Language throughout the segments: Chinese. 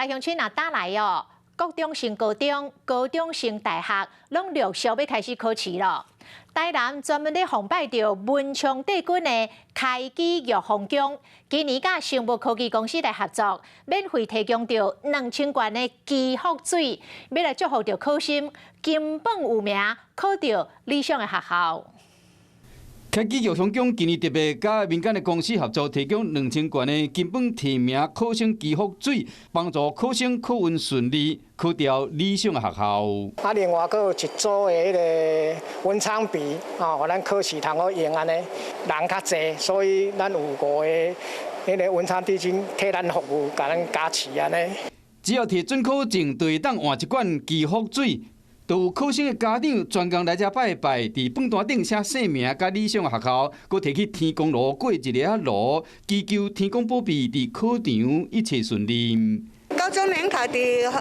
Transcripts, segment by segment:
大乡村打来哦，国中升高中、高中升大学，拢陆续要开始考试了。台南专门咧奉拜着文昌帝君的开基玉皇宫，今年甲生物科技公司来合作，免费提供着2000罐的祈福水，要来祝福着考生金榜有名，考到理想的学校。 开基玉皇宫今年特别甲民间的公司合作，提供2000罐的金榜题名考生祈福水，帮助考生考运顺利，考到理想的学校。另外还有一组的迄个文昌笔，互咱考试通好用安尼，人较济，所以咱有5个迄个文昌帝君替咱服务，甲咱加持安尼。只要摕准考证，就会当换一罐祈福水。 都有考生的家长专工来遮拜拜，伫饭单顶写姓名甲理想的学校，佮摕去天公炉过一个炉，祈求天公保庇伫考场一切顺利。高中联考伫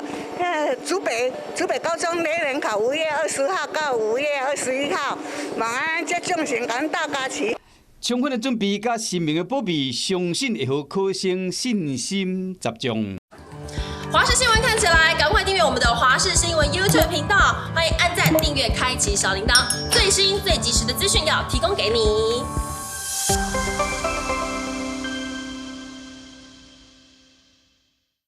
竹北高中联考5月20号到5月21号，望安这众生甲大家齐。充分的准备甲神明的保庇，相信会互考生信心集中。 华视新闻看起来，赶快订阅我们的华视新闻 YouTube 频道，欢迎按赞、订阅、开启小铃铛，最新最及时的资讯要提供给你。